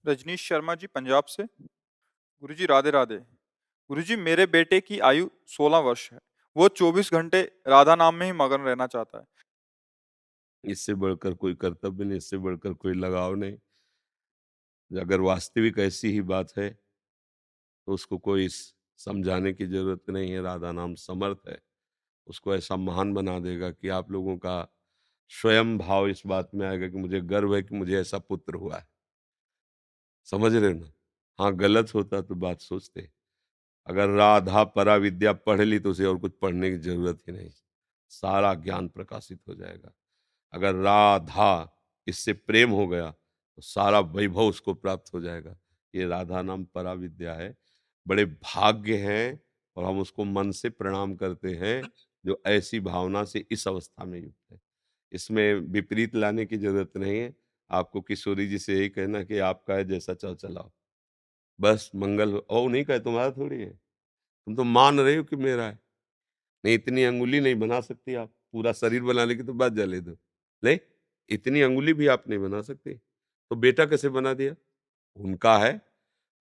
रजनीश शर्मा जी पंजाब से। गुरुजी राधे राधे। गुरुजी मेरे बेटे की आयु 16 वर्ष है। वो 24 घंटे राधा नाम में ही मगन रहना चाहता है। इससे बढ़कर कोई कर्तव्य नहीं, इससे बढ़कर कोई लगाव नहीं। अगर वास्तविक ऐसी ही बात है, तो उसको कोई समझाने की ज़रूरत नहीं है। राधा नाम समर्थ है, उसको ऐसा महान बना देगा कि आप लोगों का स्वयं भाव इस बात में आएगा कि मुझे गर्व है कि मुझे ऐसा पुत्र हुआ है। समझ रहे हो ना? हाँ, गलत होता तो बात सोचते। अगर राधा परा विद्या पढ़ ली तो उसे और कुछ पढ़ने की ज़रूरत ही नहीं। सारा ज्ञान प्रकाशित हो जाएगा। अगर राधा इससे प्रेम हो गया तो सारा वैभव उसको प्राप्त हो जाएगा। ये राधा नाम परा विद्या है। बड़े भाग्य हैं और हम उसको मन से प्रणाम करते हैं जो ऐसी भावना से इस अवस्था में युक्त है। इसमें विपरीत लाने की जरूरत नहीं है। आपको किशोरी जी से यही कहना कि आपका है जैसा चाहो चलाओ, बस मंगल हो। और नहीं कहे तुम्हारा थोड़ी है, तुम तो मान रहे हो कि मेरा है। नहीं, इतनी अंगुली नहीं बना सकती आप, पूरा शरीर बनाने की तो बात जाने दो। नहीं, इतनी अंगुली भी आप नहीं बना सकते। तो बेटा कैसे बना दिया? उनका है।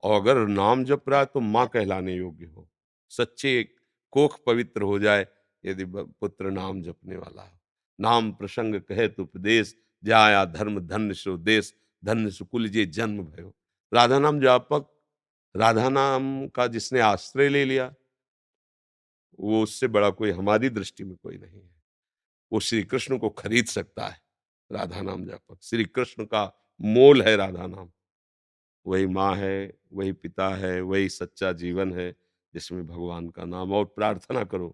और अगर नाम जप रहा है तो माँ कहलाने योग्य हो। सच्चे कोख पवित्र हो जाए यदि पुत्र नाम जपने वाला हो। नाम प्रसंग कहत उपदेश, जाया धर्म धन्य सो देश, धन्य सुकुल जे जन्म भयो। राधा नाम जापक, राधा नाम का जिसने आश्रय ले लिया, वो उससे बड़ा कोई हमारी दृष्टि में कोई नहीं है। वो श्री कृष्ण को खरीद सकता है। राधा नाम जापक श्री कृष्ण का मोल है। राधा नाम वही माँ है, वही पिता है, वही सच्चा जीवन है जिसमें भगवान का नाम। और प्रार्थना करो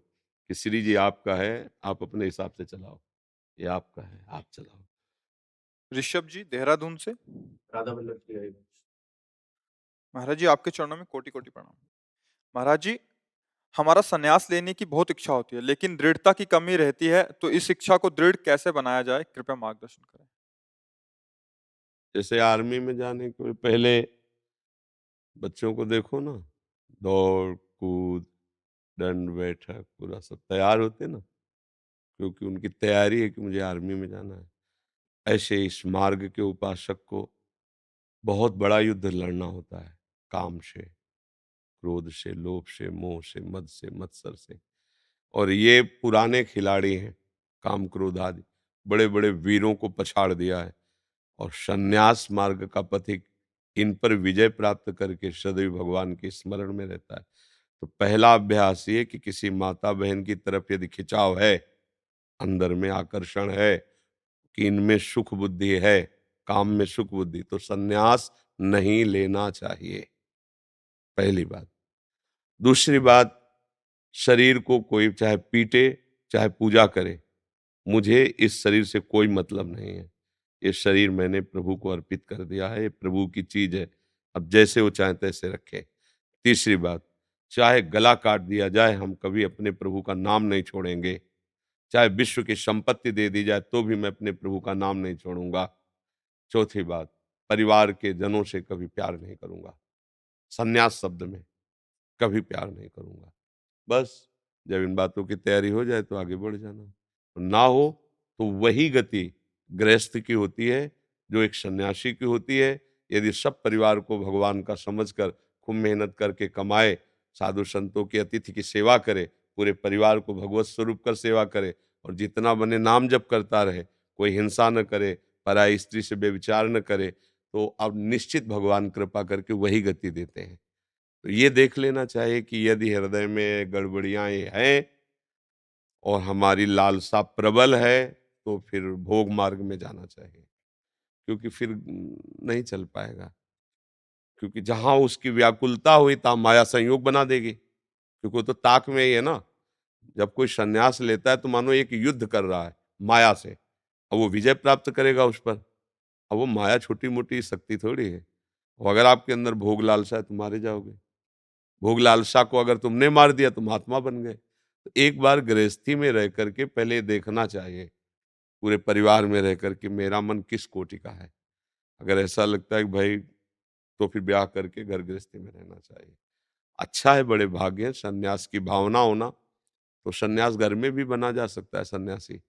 कि श्री जी आपका है, आप अपने हिसाब से चलाओ। ये आपका है, आप चलाओ। ऋषभ जी देहरादून से। राधा वल्लभ की जय। महाराज जी आपके चरणों में कोटि कोटि प्रणाम। महाराज जी, हमारा संन्यास लेने की बहुत इच्छा होती है लेकिन दृढ़ता की कमी रहती है, तो इस इच्छा को दृढ़ कैसे बनाया जाए, कृपया मार्गदर्शन करें। जैसे आर्मी में जाने के पहले बच्चों को देखो ना, दौड़ कूद दंड बैठक पूरा सब तैयार होते ना, क्योंकि उनकी तैयारी है कि मुझे आर्मी में जाना है। ऐसे इस मार्ग के उपासक को बहुत बड़ा युद्ध लड़ना होता है। काम से, क्रोध से, लोभ से, मोह से, मद से, मत्सर से। और ये पुराने खिलाड़ी हैं। काम क्रोध आदि बड़े बड़े वीरों को पछाड़ दिया है। और संन्यास मार्ग का पथिक इन पर विजय प्राप्त करके सदैव भगवान के स्मरण में रहता है। तो पहला अभ्यास ये कि किसी माता बहन की तरफ यदि खिंचाव है, अंदर में आकर्षण है कि इनमें सुख बुद्धि है, काम में सुख बुद्धि, तो संन्यास नहीं लेना चाहिए। पहली बात। दूसरी बात, शरीर को कोई चाहे पीटे चाहे पूजा करे, मुझे इस शरीर से कोई मतलब नहीं है। ये शरीर मैंने प्रभु को अर्पित कर दिया है, ये प्रभु की चीज है। अब जैसे वो चाहे तैसे रखे। तीसरी बात, चाहे गला काट दिया जाए, हम कभी अपने प्रभु का नाम नहीं छोड़ेंगे। चाहे विश्व की संपत्ति दे दी जाए तो भी मैं अपने प्रभु का नाम नहीं छोड़ूंगा। चौथी बात, परिवार के जनों से कभी प्यार नहीं करूंगा। संन्यास शब्द में कभी प्यार नहीं करूंगा। बस जब इन बातों की तैयारी हो जाए तो आगे बढ़ जाना। ना हो तो वही गति गृहस्थ की होती है जो एक सन्यासी की होती है। यदि सब परिवार को भगवान का समझकर खूब मेहनत करके कमाए, साधु संतों की अतिथि की सेवा करे, पूरे परिवार को भगवत स्वरूप कर सेवा करे और जितना बने नाम जप करता रहे, कोई हिंसा न करे, पराई स्त्री से व्यभिचार न करे, तो अब निश्चित भगवान कृपा करके वही गति देते हैं। तो ये देख लेना चाहिए कि यदि हृदय में गड़बड़ियाँ हैं और हमारी लालसा प्रबल है, तो फिर भोग मार्ग में जाना चाहिए। क्योंकि फिर नहीं चल पाएगा। क्योंकि जहाँ उसकी व्याकुलता हुई तहाँ माया संयोग बना देगी। क्योंकि वो तो ताक में ही है ना। जब कोई संन्यास लेता है तो मानो एक युद्ध कर रहा है माया से। अब वो विजय प्राप्त करेगा उस पर। अब वो माया छोटी-मोटी शक्ति थोड़ी है। और अगर आपके अंदर भोग लालसा है तो मारे जाओगे। भोग लालसा को अगर तुमने मार दिया तो महात्मा बन गए। तो एक बार गृहस्थी में रह करके पहले देखना चाहिए, पूरे परिवार में रह कर के मेरा मन किस कोटि का है। अगर ऐसा लगता है कि भाई, तो फिर ब्याह करके घर गृहस्थी में रहना चाहिए। अच्छा है, बड़े भाग्य हैं, सन्यास की भावना होना। तो सन्यास घर में भी बना जा सकता है। सन्यासी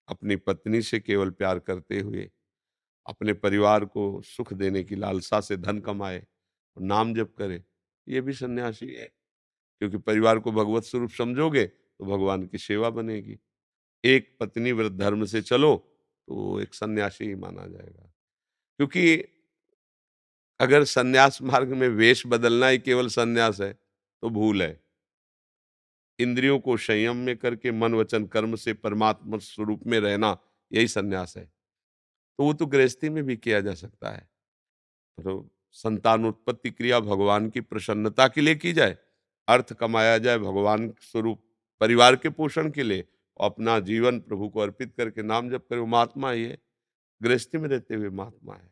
अपनी पत्नी से केवल प्यार करते हुए अपने परिवार को सुख देने की लालसा से धन कमाए और नाम जप करे, ये भी सन्यासी है। क्योंकि परिवार को भगवत स्वरूप समझोगे तो भगवान की सेवा बनेगी। एक पत्नी व्रत धर्म से चलो तो एक सन्यासी ही माना जाएगा। क्योंकि अगर सन्यास मार्ग में वेश बदलना ही केवल सन्यास है तो भूल है। इंद्रियों को संयम में करके मन वचन कर्म से परमात्मा स्वरूप में रहना, यही सन्यास है। तो वो तो गृहस्थी में भी किया जा सकता है। तो संतानोत्पत्ति क्रिया भगवान की प्रसन्नता के लिए की जाए, अर्थ कमाया जाए भगवान स्वरूप परिवार के पोषण के लिए, और अपना जीवन प्रभु को अर्पित करके नाम जप करे, वो महात्मा ही है। गृहस्थी में रहते हुए महात्मा है।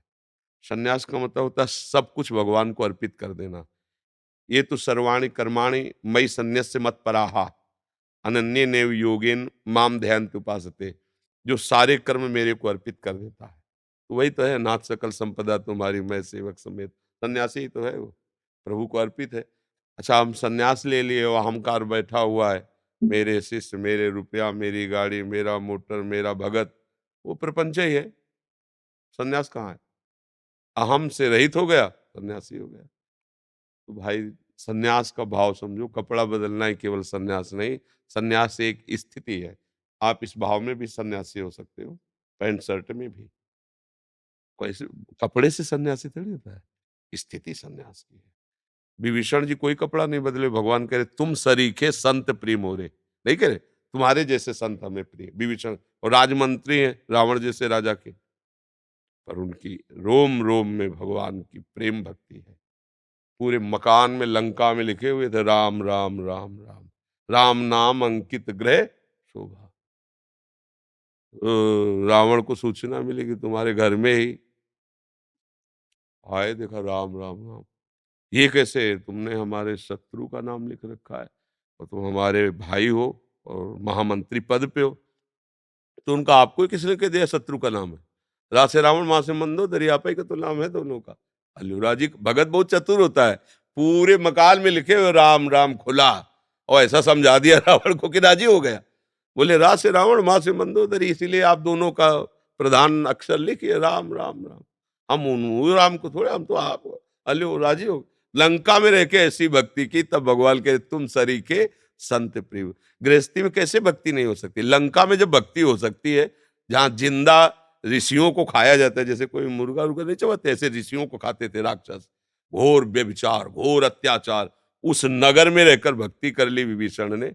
संन्यास का मतलब होता है सब कुछ भगवान को अर्पित कर देना। ये तो सर्वाणि कर्माणि मयि सन्न्यस्य मत्पराः अनन्येनैव योगेन माम ध्यायन्ति उपासते। जो सारे कर्म मेरे को अर्पित कर देता है, तो वही तो है, नाथ सकल संपदा तुम्हारी मैं सेवक समेत। सन्यासी ही तो है वो, प्रभु को अर्पित है। अच्छा, हम सन्यास ले लिए और अहंकार बैठा हुआ है, मेरे शिष्य, मेरे रुपया, मेरी गाड़ी, मेरा मोटर, मेरा भगत, वो प्रपंच ही है। सन्यास कहाँ है? अहम से रहित हो गया, सन्यासी हो गया। तो भाई सन्यास का भाव समझो, कपड़ा बदलना ही केवल सन्यास नहीं, सन्यास एक स्थिति है। आप इस भाव में भी सन्यासी हो सकते हो, पैंट शर्ट में भी। कैसे कपड़े से सन्यासी थोड़ी होता है, स्थिति सन्यास की है। विभीषण जी कोई कपड़ा नहीं बदले, भगवान कह रहे तुम सरीखे संत प्रिय मोरे, नहीं कह रहे तुम्हारे जैसे संत हमें प्रिय। विभीषण और राजमंत्री हैं रावण जैसे राजा के, पर उनकी रोम रोम में भगवान की प्रेम भक्ति है। पूरे मकान में लंका में लिखे हुए थे राम राम राम राम, राम नाम अंकित ग्रह शोभा। रावण को सूचना मिली कि तुम्हारे घर में ही आए, देखा राम राम राम, ये कैसे तुमने हमारे शत्रु का नाम लिख रखा है और तुम हमारे भाई हो और महामंत्री पद पे हो। तो उनका आपको ही किसने कह दिया शत्रु का नाम है? रासे रावण मां से मंदोदरी आप ही का तो नाम है दोनों का। अल्लूरा जी भगत बहुत चतुर होता है, पूरे मकान में लिखे हुए राम राम खुला और ऐसा समझा दिया रावण को कि राजी हो गया। बोले रा से रावण मां से मंदोदरी, इसीलिए आप दोनों का प्रधान अक्षर लिखिए राम राम राम। हम उन राम को थोड़े, हम तो आप अल्लू राजी हो। लंका में रह के ऐसी भक्ति की, तब भगवान के तुम सरीखे संत प्रिय। गृहस्थी में कैसे भक्ति नहीं हो सकती? लंका में जब भक्ति हो सकती है, जहां जिंदा ऋषियों को खाया जाता है, जैसे कोई मुर्गा उर्गा नहीं चबाते, ऐसे ऋषियों को खाते थे राक्षस, घोर व्यभिचार, घोर अत्याचार, उस नगर में रहकर भक्ति कर ली विभीषण ने।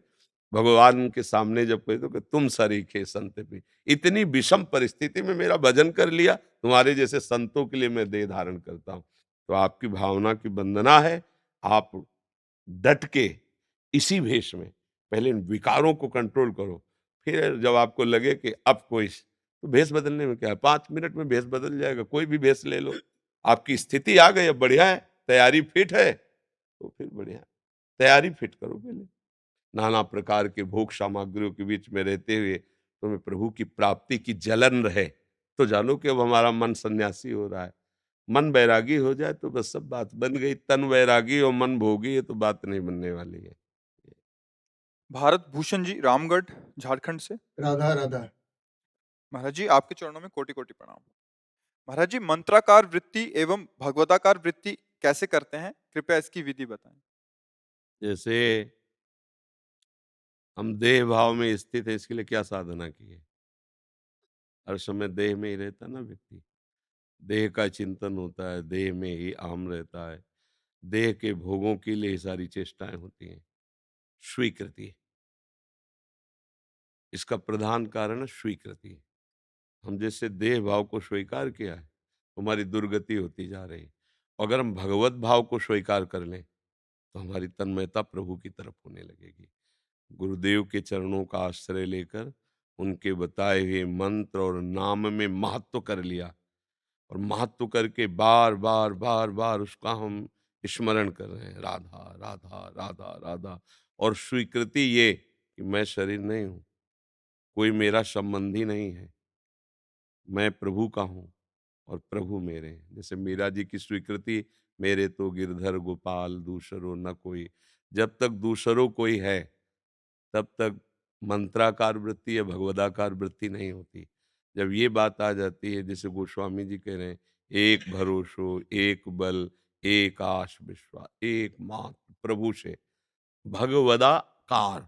भगवान के सामने जब कहे तो कि तुम सरीखे संत भी, इतनी विषम परिस्थिति में मेरा भजन कर लिया, तुम्हारे जैसे संतों के लिए मैं देह धारण करता हूं। तो आपकी भावना की वंदना है। आप डट के इसी भेष में पहले इन विकारों को कंट्रोल करो, फिर जब आपको लगे कि अब कोई, तो भेष बदलने में क्या है, 5 मिनट में भेष बदल जाएगा, कोई भी भेष ले लो। आपकी स्थिति आ गई, अब बढ़िया है, तैयारी फिट है, तो फिर बढ़िया है। तैयारी फिट करो पहले। नाना प्रकार के भोग सामग्रियों के बीच में रहते हुए तुम्हें प्रभु की प्राप्ति की जलन रहे, तो जानो कि अब हमारा मन सन्यासी हो रहा है। मन बैरागी हो जाए तो बस सब बात बन गई। तन वैरागी और मन भोगी, ये तो बात नहीं बनने वाली है। भारत भूषण जी रामगढ़ झारखंड से। राधा राधा। महाराज जी आपके चरणों में कोटि कोटि प्रणाम। महाराज जी मंत्राकार वृत्ति एवं भगवदाकार वृत्ति कैसे करते हैं, कृपया इसकी विधि बताएं। जैसे हम देह भाव में स्थित है, इसके लिए क्या साधना की है? हर समय देह में ही रहता ना व्यक्ति, देह का चिंतन होता है, देह में ही आम रहता है, देह के भोगों के लिए ही सारी चेष्टाएं होती हैं। स्वीकृति, इसका प्रधान कारण है स्वीकृति। हम जैसे देह भाव को स्वीकार किया है, हमारी दुर्गति होती जा रही है। अगर हम भगवत भाव को स्वीकार कर लें तो हमारी तन्मयता प्रभु की तरफ होने लगेगी। गुरुदेव के चरणों का आश्रय लेकर उनके बताए हुए मंत्र और नाम में महत्व कर लिया, और महत्व करके बार बार बार बार उसका हम स्मरण कर रहे हैं, राधा राधा राधा राधा। और स्वीकृति ये कि मैं शरीर नहीं हूँ, कोई मेरा संबंधी नहीं है, मैं प्रभु का हूँ और प्रभु मेरे हैं। जैसे मीरा जी की स्वीकृति, मेरे तो गिरधर गोपाल दूसरो न कोई। जब तक दूसरो कोई है तब तक मंत्राकार वृत्ति या भगवदाकार वृत्ति नहीं होती। जब ये बात आ जाती है, जैसे गोस्वामी जी कह रहे हैं, एक भरोसो, एक बल, एक आश विश्वास, एक मात्र प्रभु से भगवदाकार।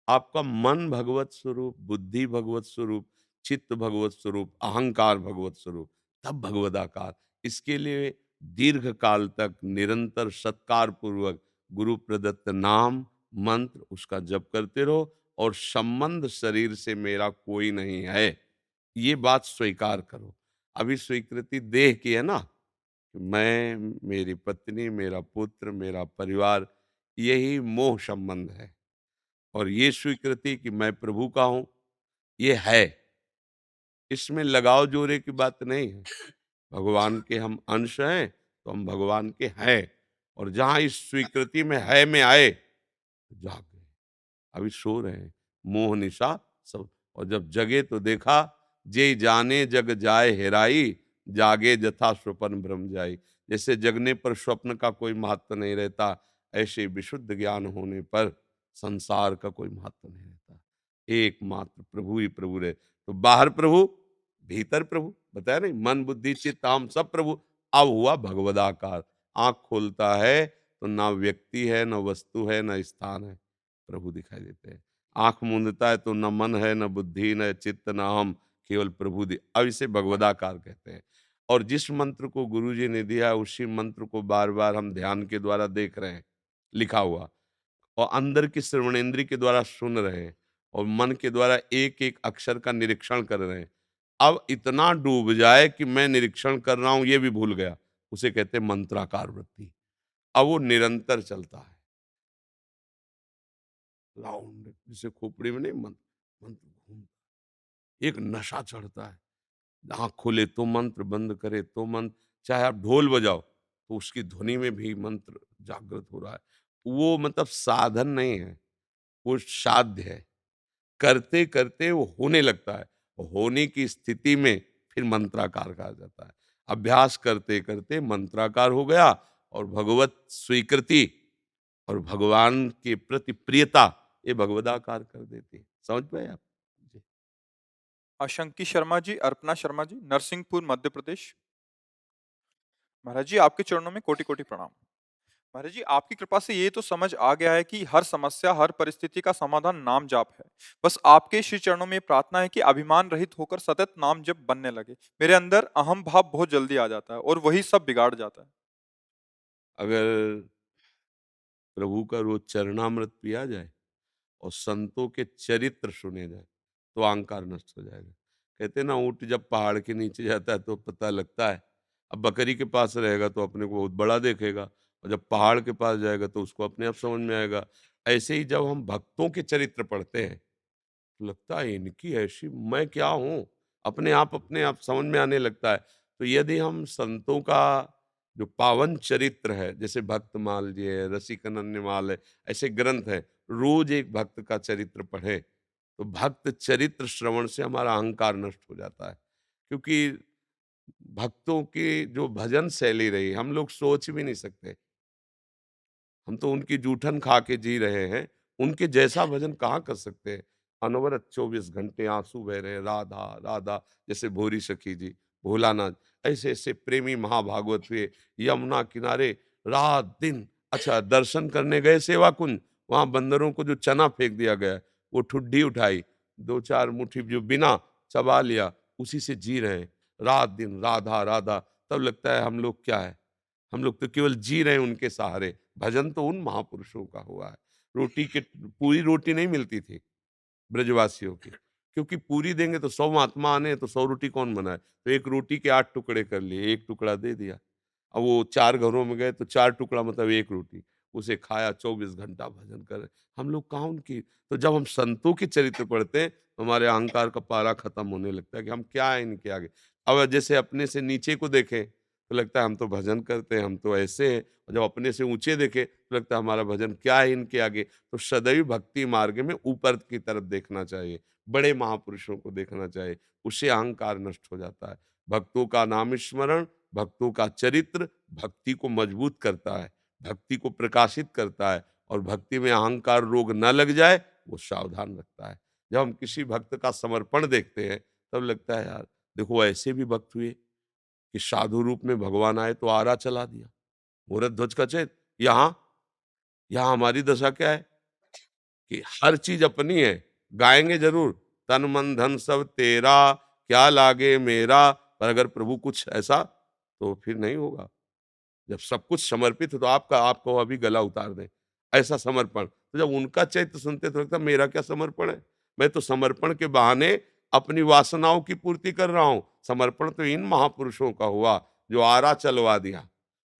आपका मन भगवत स्वरूप, बुद्धि भगवत स्वरूप, चित्त भगवत स्वरूप, अहंकार भगवत स्वरूप, तब भगवदाकार। इसके लिए दीर्घ काल तक निरंतर सत्कार पूर्वक गुरु प्रदत्त नाम मंत्र उसका जप करते रहो, और संबंध शरीर से मेरा कोई नहीं है, ये बात स्वीकार करो। अभी स्वीकृति देह की है ना, मैं, मेरी पत्नी, मेरा पुत्र, मेरा परिवार, यही मोह संबंध है। और ये स्वीकृति कि मैं प्रभु का हूं, ये है, इसमें लगाव जोरे की बात नहीं है। भगवान के हम अंश हैं, तो हम भगवान के हैं। और जहां इस स्वीकृति में है में आए, तो जाग गए। अभी सो रहे हैं, मोह निशा सब। और जब जगे तो देखा, जे जाने जग जाए हेराई, जागे जथा स्वपन भ्रम जाई। जैसे जगने पर स्वप्न का कोई महत्व नहीं रहता, ऐसे विशुद्ध ज्ञान होने पर संसार का कोई महत्व नहीं रहता। एकमात्र प्रभु ही प्रभु रहे। तो बाहर प्रभु, भीतर प्रभु, बताया नहीं, मन बुद्धि चित्त हम सब प्रभु। अब हुआ भगवदाकार। आंख खोलता है तो ना व्यक्ति है, न वस्तु है, न स्थान है, प्रभु दिखाई देते हैं। आंख मूंदता है तो न मन है, न बुद्धि, न चित्त, न हम, केवल प्रभु अब इसे भगवदाकार कहते हैं। और जिस मंत्र को गुरु जी ने दिया, उसी मंत्र को बार बार हम ध्यान के द्वारा देख रहे हैं, लिखा हुआ, और अंदर की श्रवणेन्द्रिय के द्वारा सुन रहे हैं, और मन के द्वारा एक एक अक्षर का निरीक्षण कर रहे हैं। अब इतना डूब जाए कि मैं निरीक्षण कर रहा हूं ये भी भूल गया, उसे कहते हैं मंत्राकार वृत्ति। अब वो निरंतर चलता है, राउंड, जिसे खोपड़ी में नहीं, मंत्र मंत्र घूमता, एक नशा चढ़ता है। आँख खोले तो मंत्र, बंद करे तो मंत्र, चाहे आप ढोल बजाओ तो उसकी ध्वनि में भी मंत्र जागृत हो रहा है। वो मतलब साधन नहीं है, वो साध्य है। करते करते वो होने लगता है, होने की स्थिति में फिर मंत्राकार कहा जाता है। अभ्यास करते करते मंत्राकार हो गया, और भगवत स्वीकृति और भगवान के प्रति प्रियता, ये भगवदाकार कर देती है। समझ पाए आप? जी। अशंकी शर्मा जी, अर्पणा शर्मा जी, नरसिंहपुर मध्य प्रदेश। महाराज जी आपके चरणों में कोटि कोटि प्रणाम। महाराज जी आपकी कृपा से ये तो समझ आ गया है कि हर समस्या हर परिस्थिति का समाधान नाम जाप है। बस आपके श्री चरणों में प्रार्थना है कि अभिमान रहित होकर सतत नाम जप बनने लगे। मेरे अंदर अहम भाव बहुत जल्दी आ जाता है और वही सब बिगाड़ जाता है। अगर प्रभु का रोज चरणामृत पिया जाए और संतों के चरित्र सुने जाए, तो अहंकार नष्ट हो जाएगा। कहते हैं ना, ऊंट जब पहाड़ के नीचे जाता है तो पता लगता है। अब बकरी के पास रहेगा तो अपने को बहुत बड़ा देखेगा, और जब पहाड़ के पास जाएगा तो उसको अपने आप समझ में आएगा। ऐसे ही जब हम भक्तों के चरित्र पढ़ते हैं, तो लगता है इनकी ऐसी, मैं क्या हूँ, अपने आप समझ में आने लगता है। तो यदि हम संतों का जो पावन चरित्र है, जैसे भक्तमाल जी है, रसिक अनन्यमाल है, ऐसे ग्रंथ है, रोज एक भक्त का चरित्र पढ़े, तो भक्त चरित्र श्रवण से हमारा अहंकार नष्ट हो जाता है। क्योंकि भक्तों की जो भजन शैली रही, हम लोग सोच भी नहीं सकते। हम तो उनकी जूठन खा के जी रहे हैं, उनके जैसा भजन कहाँ कर सकते हैं। अनवरत 24 घंटे आंसू बह रहे हैं, राधा राधा, जैसे भोरी सखी जी, भोलानाथ, ऐसे ऐसे प्रेमी महाभागवत हुए, यमुना किनारे रात दिन। अच्छा, दर्शन करने गए सेवा कुंज, वहां बंदरों को जो चना फेंक दिया गया, वो ठुड्डी उठाई, दो चार मुट्ठी जो बिना चबा लिया, उसी से जी रहे हैं रात दिन, राधा राधा। तब लगता है हम लोग क्या है, हम लोग तो केवल जी रहे हैं उनके सहारे। भजन तो उन महापुरुषों का हुआ है। रोटी के, पूरी रोटी नहीं मिलती थी ब्रजवासियों की, क्योंकि पूरी देंगे तो 100 महात्मा आने हैं, तो 100 रोटी कौन बनाए, तो एक रोटी के 8 टुकड़े कर लिए, एक टुकड़ा दे दिया। अब वो 4 घरों में गए तो 4 टुकड़ा मतलब एक रोटी, उसे खाया, 24 घंटा भजन कर। हम लोग कहाँ उनकी। तो जब हम संतों के चरित्र पढ़ते हैं, तो हमारे अहंकार का पारा खत्म होने लगता है कि हम क्या है इनके आगे। अब जैसे अपने से नीचे को देखें तो लगता है हम तो भजन करते हैं, हम तो ऐसे हैं, और जब अपने से ऊंचे देखे तो लगता है हमारा भजन क्या है इनके आगे। तो सदैव भक्ति मार्ग में ऊपर की तरफ देखना चाहिए, बड़े महापुरुषों को देखना चाहिए, उससे अहंकार नष्ट हो जाता है। भक्तों का नाम स्मरण, भक्तों का चरित्र भक्ति को मजबूत करता है, भक्ति को प्रकाशित करता है, और भक्ति में अहंकार रोग न लग जाए वो सावधान रखता है। जब हम किसी भक्त का समर्पण देखते हैं, तब लगता है यार देखो ऐसे भी वक्त हुए कि साधु रूप में भगवान आए तो आरा चला दिया, मूरत ध्वज का चेत। यहाँ यहाँ हमारी दशा क्या है कि हर चीज अपनी है, गाएंगे जरूर, तन मन धन सब तेरा, क्या लागे मेरा, पर अगर प्रभु कुछ ऐसा तो फिर नहीं होगा। जब सब कुछ समर्पित हो तो आपका आपको अभी गला उतार दें, ऐसा समर्पण। तो जब उनका चैत्य सुनते तो लगता मेरा क्या समर्पण है, मैं तो समर्पण के बहाने अपनी वासनाओं की पूर्ति कर रहा हूं। समर्पण तो इन महापुरुषों का हुआ जो आरा चलवा दिया,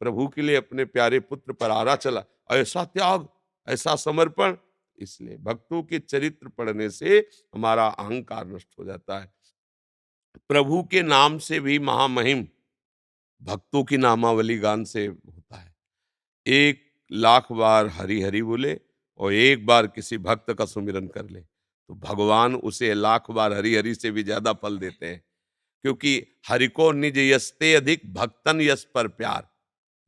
प्रभु के लिए अपने प्यारे पुत्र पर आरा चला। ऐसा त्याग, ऐसा समर्पण। इसलिए भक्तों के चरित्र पढ़ने से हमारा अहंकार नष्ट हो जाता है। प्रभु के नाम से भी महामहिम भक्तों की नामावली गान से होता है। 1 लाख बार हरि हरि बोले और एक बार किसी भक्त का सुमिरन कर ले तो भगवान उसे 1 लाख बार हरि हरि से भी ज्यादा फल देते हैं। क्योंकि हरि को निज यस्ते अधिक भक्तन यस पर प्यार।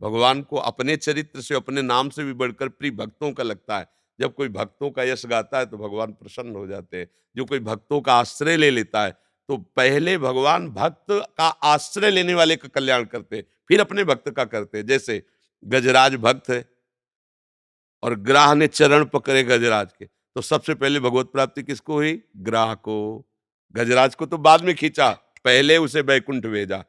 भगवान को अपने चरित्र से अपने नाम से भी बढ़कर प्रिय भक्तों का लगता है। जब कोई भक्तों का यश गाता है तो भगवान प्रसन्न हो जाते हैं। जो कोई भक्तों का आश्रय ले लेता है तो पहले भगवान भक्त का आश्रय लेने वाले का कल्याण करते, फिर अपने भक्त का करते। जैसे गजराज भक्त है और ग्राह ने चरण पकड़े गजराज के, तो सबसे पहले भगवत प्राप्ति किसको हुई? ग्राह को। गजराज को तो बाद में खींचा, पहले उसे बैकुंठ भेजा।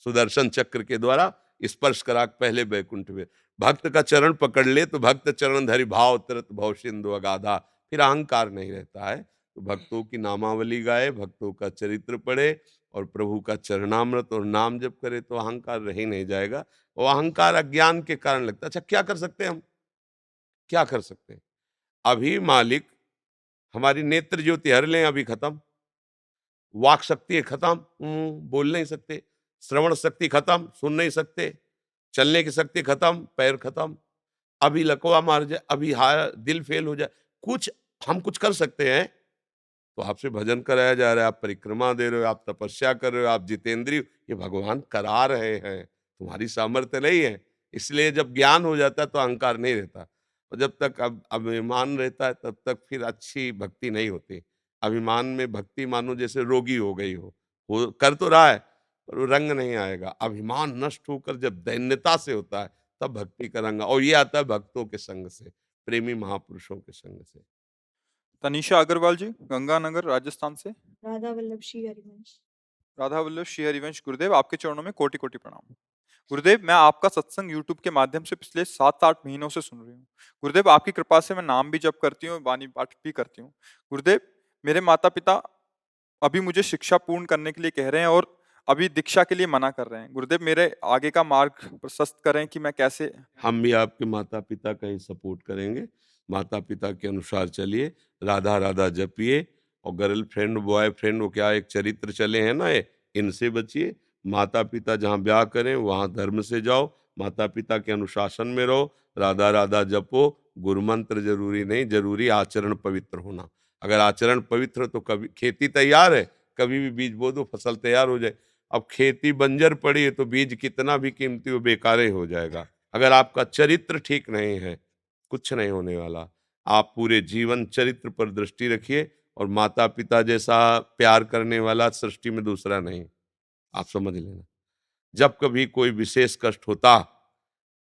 सुदर्शन चक्र के द्वारा स्पर्श करा पहले बैकुंठ में। भक्त का चरण पकड़ ले तो भक्त चरण धरि भाव तरत भव सिंधु अगाधा, फिर अहंकार नहीं रहता है। तो भक्तों की नामावली गाए, भक्तों का चरित्र पढ़े और प्रभु का चरणामृत और नाम जप करे तो अहंकार रह ही नहीं जाएगा। और अहंकार अज्ञान के कारण लगता है। अच्छा क्या कर सकते हैं हम? क्या कर सकते हैं? अभी मालिक हमारी नेत्र ज्योति हर लें, अभी खत्म। वाक शक्ति खत्म, बोल नहीं सकते। श्रवण शक्ति खत्म, सुन नहीं सकते। चलने की शक्ति खत्म, पैर खत्म। अभी लकवा मार जाए, अभी दिल फेल हो जाए, कुछ हम कुछ कर सकते हैं? तो आपसे भजन कराया जा रहा है, आप परिक्रमा दे रहे हो, आप तपस्या कर रहे हो, आप जितेंद्रिय, ये भगवान करा रहे हैं, तुम्हारी सामर्थ्य नहीं है। इसलिए जब ज्ञान हो जाता है तो अहंकार नहीं रहता। और जब तक अब अभिमान रहता है तब तक फिर अच्छी भक्ति नहीं होती। अभिमान में भक्ति मानो जैसे रोगी हो गई हो कर तो रहा है पर वो रंग नहीं आएगा। अभिमान नष्ट होकर जब दैन्यता से होता है तब भक्ति का रंग, और ये आता है भक्तों के संग से, प्रेमी महापुरुषों के संग से। तनीषा अग्रवाल जी, गंगानगर, राजस्थान से। राधा वल्लभ श्री हरिवंश। राधा वल्लभ श्री हरिवंश गुरुदेव, आपके चरणों में कोटि कोटि प्रणाम। गुरुदेव, मैं आपका सत्संग यूट्यूब के माध्यम से पिछले 7-8 महीनों से सुन रही हूँ। गुरुदेव, आपकी कृपा से मैं नाम भी जप करती हूँ, वाणी पाठ भी करती हूँ। गुरुदेव, मेरे माता पिता अभी मुझे शिक्षा पूर्ण करने के लिए कह रहे हैं और अभी दीक्षा के लिए मना कर रहे हैं। गुरुदेव, मेरे आगे का मार्ग प्रशस्त करें कि मैं कैसे। हम भी आपके माता पिता का ही सपोर्ट करेंगे। माता पिता के अनुसार चलिए, राधा राधा जपिए और गर्लफ्रेंड बॉयफ्रेंड वो क्या एक चरित्र चले हैं ना ये, इनसे बचिए। माता पिता जहाँ ब्याह करें वहाँ धर्म से जाओ, माता पिता के अनुशासन में रहो, राधा राधा जपो। गुरु मंत्र जरूरी नहीं, जरूरी आचरण पवित्र होना। अगर आचरण पवित्र तो कभी खेती तैयार है, कभी भी बीज बो दो फसल तैयार हो जाए। अब खेती बंजर पड़ी है तो बीज कितना भी कीमती हो बेकार ही हो जाएगा। अगर आपका चरित्र ठीक नहीं है कुछ नहीं होने वाला। आप पूरे जीवन चरित्र पर दृष्टि रखिए और माता पिता जैसा प्यार करने वाला सृष्टि में दूसरा नहीं, आप समझ लेना। जब कभी कोई विशेष कष्ट होता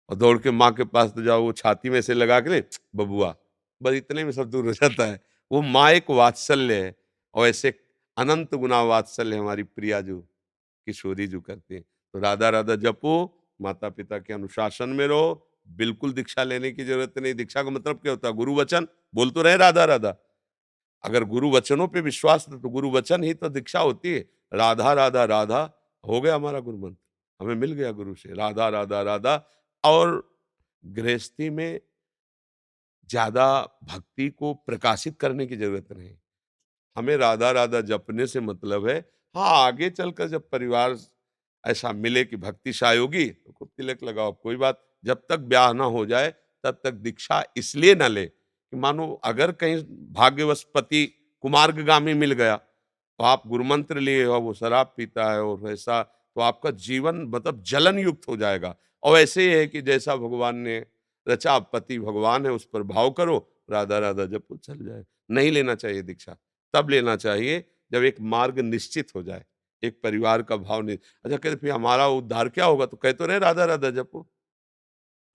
और दौड़ के माँ के पास तो जाओ, वो छाती में से लगा के ले बबुआ, बस इतने में सब दूर हो जाता है। वो माँ एक वात्सल्य है और ऐसे अनंत गुना वात्सल्य हमारी प्रिया जो किशोरी जो करते हैं। तो राधा राधा जपो, माता पिता के अनुशासन में रहो। बिल्कुल दीक्षा लेने की जरूरत नहीं। दीक्षा का मतलब क्या होता है? गुरु वचन बोल तो रहे राधा राधा। अगर गुरु वचनों पे विश्वास है तो गुरु वचन ही तो दीक्षा होती है। राधा राधा राधा हो गया हमारा गुरु मंत्र, हमें मिल गया गुरु से। राधा राधा राधा। और गृहस्थी में ज्यादा भक्ति को प्रकाशित करने की जरूरत नहीं। हमें राधा राधा जपने से मतलब है। हाँ, आगे चलकर जब परिवार ऐसा मिले कि भक्ति होगी तो खूब तिलक लगाओ, कोई बात। जब तक ब्याह ना हो जाए तब तक दीक्षा इसलिए ना ले कि मानो अगर कहीं भाग्यवश पति कुमार्गगामी मिल गया तो आप गुरुमंत्र लिए हो, वो शराब पीता है और वैसा, तो आपका जीवन मतलब जलन युक्त हो जाएगा। और ऐसे ही है कि जैसा भगवान ने रचा, पति भगवान है, उस पर भाव करो, राधा राधा जब चल जाए। नहीं लेना चाहिए दीक्षा। तब लेना चाहिए जब एक मार्ग निश्चित हो जाए, एक परिवार का भाव नहीं। अच्छा कहते फिर हमारा उद्धार क्या होगा? तो कह तो रहे राधा राधा जपो।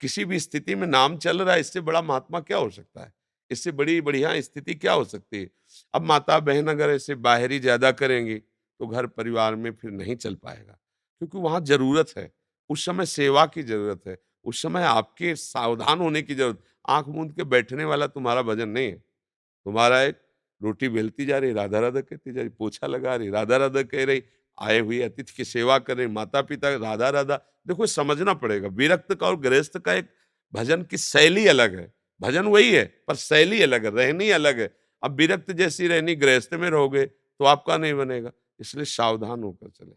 किसी भी स्थिति में नाम चल रहा है, इससे बड़ा महात्मा क्या हो सकता है? इससे बड़ी बढ़िया स्थिति क्या हो सकती है? अब माता बहन अगर ऐसे बाहरी ज्यादा करेंगी तो घर परिवार में फिर नहीं चल पाएगा, क्योंकि वहां जरूरत है, उस समय सेवा की जरूरत है, उस समय आपके सावधान होने की जरूरत। आंख मूंद के बैठने वाला तुम्हारा भजन नहीं है। तुम्हारा एक रोटी बेलती जा रही, राधा राधा कहती जा रही, पोछा लगा रही, राधा राधा कह रही, आए हुए अतिथि की सेवा कर रही, माता पिता राधा राधा। देखो समझना पड़ेगा, विरक्त का और गृहस्थ का एक भजन की शैली अलग है। भजन वही है पर शैली अलग है, रहनी अलग है। अब विरक्त जैसी रहनी गृहस्थ में रहोगे तो आपका नहीं बनेगा, इसलिए सावधान होकर चले।